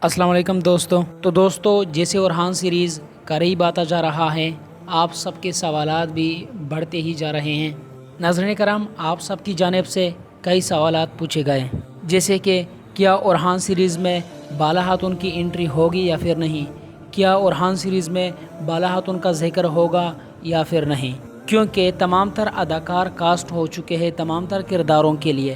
السلام علیکم دوستو جیسے اورحان سیریز قریب آتا جا رہا ہے، آپ سب کے سوالات بھی بڑھتے ہی جا رہے ہیں۔ ناظرین کرام، آپ سب کی جانب سے کئی سوالات پوچھے گئے، جیسے کہ کیا اورحان سیریز میں بالا خاتون کی انٹری ہوگی یا پھر نہیں، کیا اورحان سیریز میں بالا خاتون کا ذکر ہوگا یا پھر نہیں، کیونکہ تمام تر اداکار کاسٹ ہو چکے ہیں تمام تر کرداروں کے لیے۔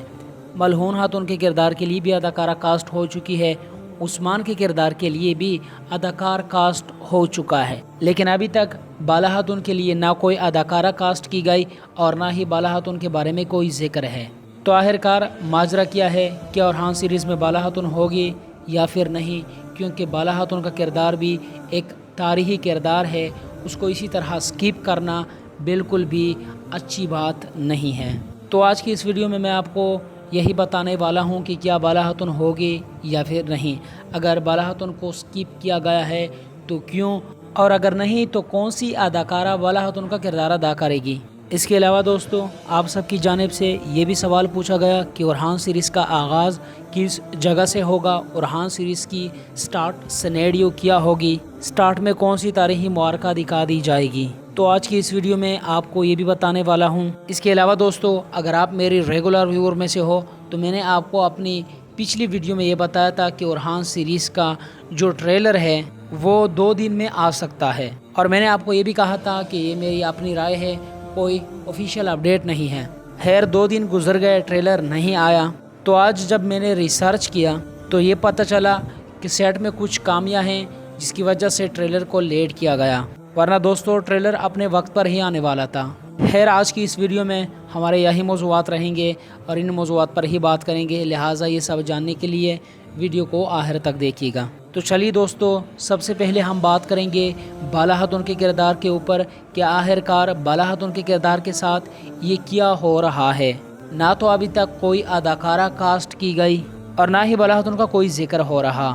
ملعون خاتون کے کردار کے لیے بھی اداکارہ کاسٹ ہو چکی ہے، عثمان کے کردار کے لیے بھی اداکار کاسٹ ہو چکا ہے، لیکن ابھی تک بالا خاتون کے لیے نہ کوئی اداکارہ کاسٹ کی گئی اور نہ ہی بالا خاتون کے بارے میں کوئی ذکر ہے۔ تو آخرکار ماجرا کیا ہے کہ اورحان سیریز میں بالا خاتون ہوگی یا پھر نہیں، کیونکہ بالا خاتون کا کردار بھی ایک تاریخی کردار ہے، اس کو اسی طرح سکپ کرنا بالکل بھی اچھی بات نہیں ہے۔ تو آج کی اس ویڈیو میں آپ کو یہی بتانے والا ہوں کہ کیا بالا خاتون ہوگی یا پھر نہیں، اگر بالا خاتون کو سکپ کیا گیا ہے تو کیوں، اور اگر نہیں تو کون سی اداکارہ بالا خاتون کا کردار ادا کرے گی۔ اس کے علاوہ دوستو، آپ سب کی جانب سے یہ بھی سوال پوچھا گیا کہ اورحان سیریز کا آغاز کس جگہ سے ہوگا، اورحان سیریز کی سٹارٹ سینیریو کیا ہوگی، سٹارٹ میں کون سی تاریخی معرکہ دکھا دی جائے گی۔ تو آج کی اس ویڈیو میں آپ کو یہ بھی بتانے والا ہوں۔ اس کے علاوہ دوستو، اگر آپ میری ریگولر ویور میں سے ہو تو میں نے آپ کو اپنی پچھلی ویڈیو میں یہ بتایا تھا کہ اورحان سیریز کا جو ٹریلر ہے وہ 2 دن میں آ سکتا ہے، اور میں نے آپ کو یہ بھی کہا تھا کہ یہ میری اپنی رائے ہے، کوئی آفیشیل اپڈیٹ نہیں ہے۔ خیر 2 دن گزر گئے، ٹریلر نہیں آیا، تو آج جب میں نے ریسرچ کیا تو یہ پتہ چلا کہ سیٹ میں کچھ خامیاں ہیں جس کی وجہ سے ٹریلر کو لیٹ کیا گیا، ورنہ دوستو ٹریلر اپنے وقت پر ہی آنے والا تھا۔ خیر آج کی اس ویڈیو میں ہمارے یہی موضوعات رہیں گے اور ان موضوعات پر ہی بات کریں گے، لہٰذا یہ سب جاننے کے لیے ویڈیو کو آخر تک دیکھیے گا۔ تو چلیے دوستو، سب سے پہلے ہم بات کریں گے بالا خاتون کے کردار کے اوپر کہ آخرکار بالا خاتون کے کردار کے ساتھ یہ کیا ہو رہا ہے۔ نہ تو ابھی تک کوئی اداکارہ کاسٹ کی گئی اور نہ ہی بالا خاتون کا کوئی ذکر ہو رہا۔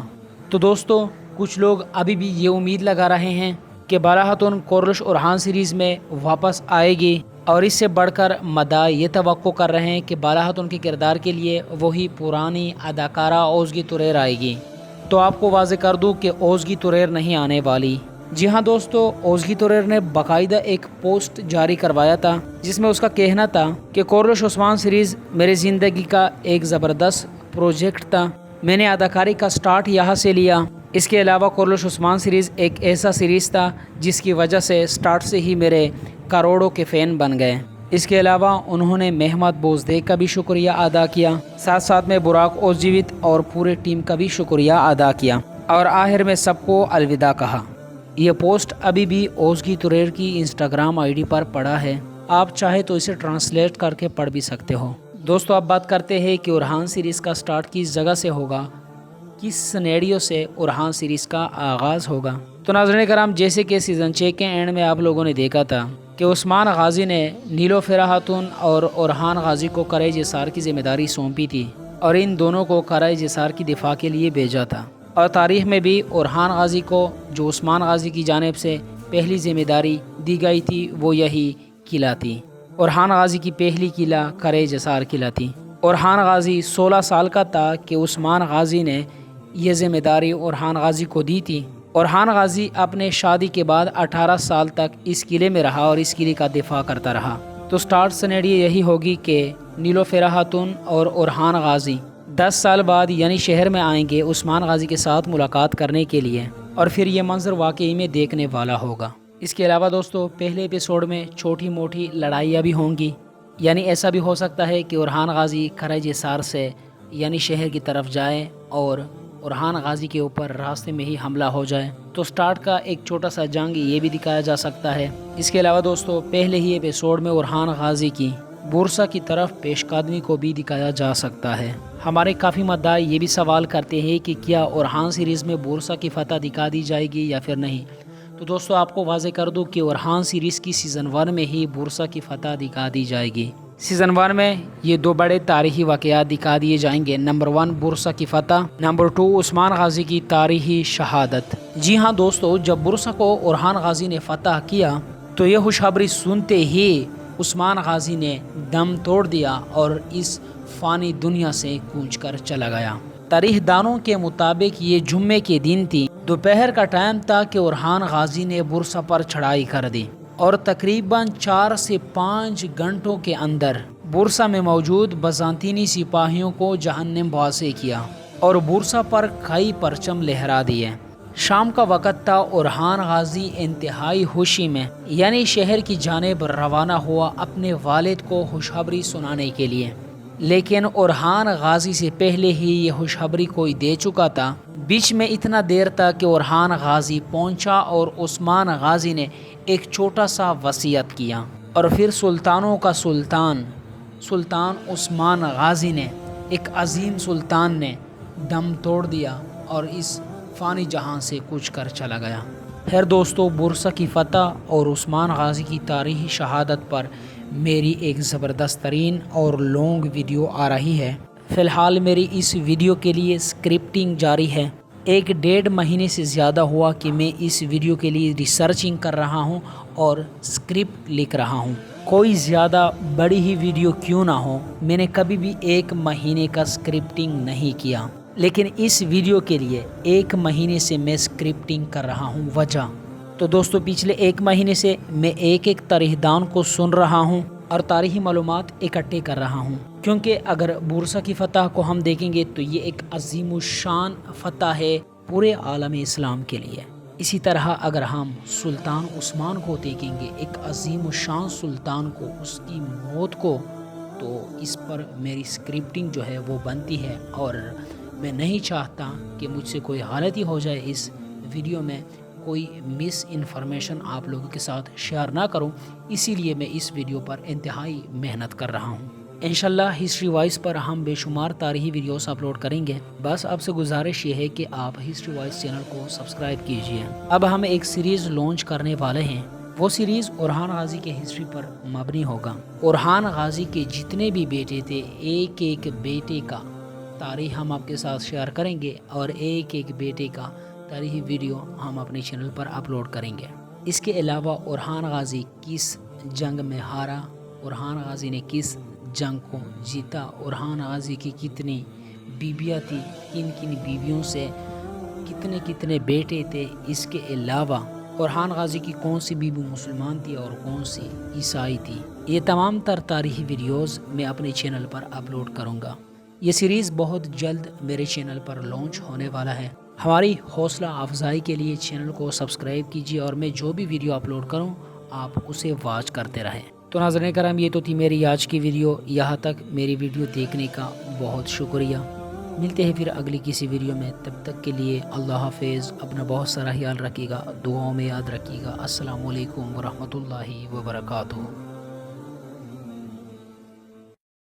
تو دوستو، کچھ لوگ ابھی بھی یہ امید لگا رہے ہیں کہ بالا خاتون کورلش اورحان سیریز میں واپس آئے گی، اور اس سے بڑھ کر مداح یہ توقع کر رہے ہیں کہ بالا خاتون کے کردار کے لیے وہی پرانی اداکارہ اوزگی توریر آئے گی۔ تو آپ کو واضح کر دوں کہ اوزگی توریر نہیں آنے والی۔ جی ہاں دوستو، اوزگی توریر نے باقاعدہ ایک پوسٹ جاری کروایا تھا جس میں اس کا کہنا تھا کہ کورلش عثمان سیریز میری زندگی کا ایک زبردست پروجیکٹ تھا، میں نے اداکاری کا سٹارٹ یہاں سے لیا۔ اس کے علاوہ کورلش عثمان سیریز ایک ایسا سیریز تھا جس کی وجہ سے سٹارٹ سے ہی میرے کروڑوں کے فین بن گئے۔ اس کے علاوہ انہوں نے مہمت بوزدیک کا بھی شکریہ ادا کیا، ساتھ ساتھ میں براک اوزجیوت اور پورے ٹیم کا بھی شکریہ ادا کیا، اور آخر میں سب کو الوداع کہا۔ یہ پوسٹ ابھی بھی اوزگی توریر کی انسٹاگرام آئی ڈی پر پڑا ہے، آپ چاہے تو اسے ٹرانسلیٹ کر کے پڑھ بھی سکتے ہو۔ دوستو اب بات کرتے ہیں کہ اورحان سیریز کا سٹارٹ کس جگہ سے ہوگا، کس سینیریو سے اورحان سیریز کا آغاز ہوگا۔ تو ناظرین کرام، جیسے کہ سیزن 6 کے اینڈ میں آپ لوگوں نے دیکھا تھا کہ عثمان غازی نے نیلوفر خاتون اور اورحان غازی کو کرۂ جسار کی ذمہ داری سونپی تھی، اور ان دونوں کو کرۂ جسار کی دفاع کے لیے بھیجا تھا، اور تاریخ میں بھی اورحان غازی کو جو عثمان غازی کی جانب سے پہلی ذمہ داری دی گئی تھی وہ یہی قلعہ تھی۔ اورحان غازی کی پہلی قلعہ کرۂ جسار قلعہ تھی۔ اورحان غازی 16 سال کا تھا کہ عثمان غازی نے یہ ذمہ داری اورحان غازی کو دی تھی۔ اورحان غازی اپنے شادی کے بعد 18 سال تک اس قلعے میں رہا اور اس قلعے کا دفاع کرتا رہا۔ تو سٹارٹ سینیریو یہی ہوگی کہ نیلوفر خاتون اور اورحان غازی 10 سال بعد یعنی شہر میں آئیں گے عثمان غازی کے ساتھ ملاقات کرنے کے لیے، اور پھر یہ منظر واقعی میں دیکھنے والا ہوگا۔ اس کے علاوہ دوستو، پہلے ایپیسوڈ میں چھوٹی موٹی لڑائیاں بھی ہوں گی، یعنی ایسا بھی ہو سکتا ہے کہ اورحان غازی کرۂ جسار سے یعنی شہر کی طرف جائے اور اورحان غازی کے اوپر راستے میں ہی حملہ ہو جائے، تو سٹارٹ کا ایک چھوٹا سا جنگ یہ بھی دکھایا جا سکتا ہے۔ اس کے علاوہ دوستو، پہلے ہی ایپیسوڈ میں اورحان غازی کی بورسا کی طرف پیش قدمی کو بھی دکھایا جا سکتا ہے۔ ہمارے کافی مداح یہ بھی سوال کرتے ہیں کہ کیا اورحان سیریز میں بورسا کی فتح دکھا دی جائے گی یا پھر نہیں۔ تو دوستو آپ کو واضح کر دوں کہ اورحان سیریز کی سیزن 1 میں ہی بورسا کی فتح دکھا دی جائے گی۔ سیزن 1 میں یہ 2 بڑے تاریخی واقعات دکھا دیے جائیں گے، نمبر 1 بورسا کی فتح، نمبر 2 عثمان غازی کی تاریخی شہادت۔ جی ہاں دوستو، جب بورسا کو اورحان غازی نے فتح کیا تو یہ خوشخبری سنتے ہی عثمان غازی نے دم توڑ دیا اور اس فانی دنیا سے کوچ کر چلا گیا۔ تاریخ دانوں کے مطابق یہ جمعے کے دن تھی، دوپہر کا ٹائم تھا کہ اورحان غازی نے بورسا پر چڑھائی کر دی اور تقریباً 4 سے 5 گھنٹوں کے اندر بورسا میں موجود بازنطینی سپاہیوں کو جہنم واصل کیا اور بورسا پر کئی پرچم لہرا دیے۔ شام کا وقت تھا، اورحان غازی انتہائی خوشی میں یعنی شہر کی جانب روانہ ہوا اپنے والد کو خوشخبری سنانے کے لیے، لیکن اورحان غازی سے پہلے ہی یہ خوشخبری کوئی دے چکا تھا۔ بیچ میں اتنا دیر تھا کہ اورحان غازی پہنچا اور عثمان غازی نے ایک چھوٹا سا وصیت کیا، اور پھر سلطانوں کا سلطان عثمان غازی نے، ایک عظیم سلطان نے دم توڑ دیا اور اس فانی جہاں سے کچھ کر چلا گیا۔ خیر دوستو، بورسا کی فتح اور عثمان غازی کی تاریخی شہادت پر میری ایک زبردست ترین اور لانگ ویڈیو آ رہی ہے۔ فی الحال میری اس ویڈیو کے لیے اسکرپٹنگ جاری ہے۔ 1.5 مہینے سے زیادہ ہوا کہ میں اس ویڈیو کے لیے ریسرچنگ کر رہا ہوں اور اسکرپٹ لکھ رہا ہوں۔ کوئی زیادہ بڑی ہی ویڈیو کیوں نہ ہو، میں نے کبھی بھی 1 مہینے کا اسکرپٹنگ نہیں کیا، لیکن اس ویڈیو کے لیے 1 مہینے سے میں اسکرپٹنگ کر رہا ہوں۔ وجہ تو دوستو، پچھلے 1 مہینے سے میں ایک تاریخ دان کو سن رہا ہوں اور تاریخی معلومات اکٹھے کر رہا ہوں، کیونکہ اگر بورسا کی فتح کو ہم دیکھیں گے تو یہ ایک عظیم الشان فتح ہے پورے عالم اسلام کے لیے۔ اسی طرح اگر ہم سلطان عثمان کو دیکھیں گے، ایک عظیم الشان سلطان کو، اس کی موت کو، تو اس پر میری اسکرپٹنگ جو ہے وہ بنتی ہے، اور میں نہیں چاہتا کہ مجھ سے کوئی غلطی ہو جائے، اس ویڈیو میں کوئی مس انفارمیشن آپ لوگوں کے ساتھ شیئر نہ کروں، اسی لیے میں اس ویڈیو پر انتہائی محنت کر رہا ہوں۔ انشاءاللہ ہسٹری وائز پر ہم بے شمار تاریخی ویڈیوز اپلوڈ کریں گے، بس آپ سے گزارش یہ ہے کہ آپ ہسٹری وائز چینل کو سبسکرائب کیجئے۔ اب ہم ایک سیریز لانچ کرنے والے ہیں، وہ سیریز اورحان غازی کے ہسٹری پر مبنی ہوگا۔ اورحان غازی کے جتنے بھی بیٹے تھے، ایک ایک بیٹے کا تاریخ ہم آپ کے ساتھ شیئر کریں گے، اور ایک ایک بیٹے کا تاریخی ویڈیو ہم اپنے چینل پر اپلوڈ کریں گے۔ اس کے علاوہ اورحان غازی کس جنگ میں ہارا، اورحان غازی نے کس جنگ کو جیتا، اورحان غازی کی کتنی بیویاں تھی، کن کن بیویوں سے کتنے بیٹے تھے، اس کے علاوہ اورحان غازی کی کون سی بیوی مسلمان تھی اور کون سی عیسائی تھی، یہ تمام تر تاریخی ویڈیوز میں اپنے چینل پر اپلوڈ کروں گا۔ یہ سیریز بہت جلد میرے چینل پر لانچ ہونے والا ہے۔ ہماری حوصلہ افزائی کے لیے چینل کو سبسکرائب کیجیے، اور میں جو بھی ویڈیو اپلوڈ کروں آپ اسے واچ کرتے رہیں۔ تو ناظرین کرام، یہ تو تھی میری آج کی ویڈیو۔ یہاں تک میری ویڈیو دیکھنے کا بہت شکریہ۔ ملتے ہیں پھر اگلی کسی ویڈیو میں، تب تک کے لیے اللہ حافظ۔ اپنا بہت سارا خیال رکھیے گا، دعاؤں میں یاد رکھیے گا۔ السلام علیکم ورحمۃ اللہ وبرکاتہ۔